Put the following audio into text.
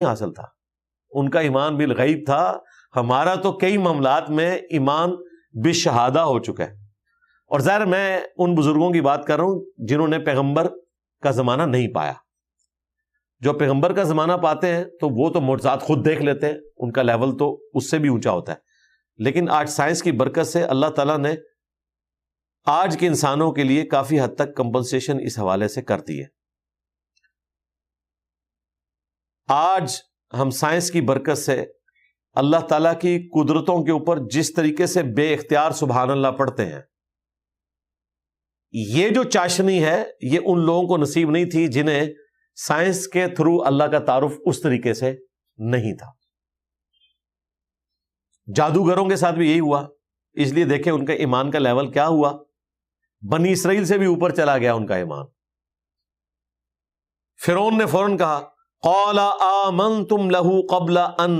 حاصل تھا، ان کا ایمان بالغیب تھا. ہمارا تو کئی معاملات میں ایمان بالشہادہ ہو چکا ہے. اور ظاہر میں ان بزرگوں کی بات کر رہا ہوں جنہوں نے پیغمبر کا زمانہ نہیں پایا. جو پیغمبر کا زمانہ پاتے ہیں تو وہ تو معجزات خود دیکھ لیتے ہیں، ان کا لیول تو اس سے بھی اونچا ہوتا ہے. لیکن آج سائنس کی برکت سے اللہ تعالیٰ نے آج کے انسانوں کے لیے کافی حد تک کمپنسیشن اس حوالے سے کر دی ہے. آج ہم سائنس کی برکت سے اللہ تعالیٰ کی قدرتوں کے اوپر جس طریقے سے بے اختیار سبحان اللہ پڑھتے ہیں، یہ جو چاشنی ہے یہ ان لوگوں کو نصیب نہیں تھی جنہیں سائنس کے تھرو اللہ کا تعارف اس طریقے سے نہیں تھا. جادوگروں کے ساتھ بھی یہی ہوا، اس لیے دیکھیں ان کا ایمان کا لیول کیا ہوا، بنی اسرائیل سے بھی اوپر چلا گیا ان کا ایمان. فرعون نے فوراً کہا قال آمنتم لہ قبل ان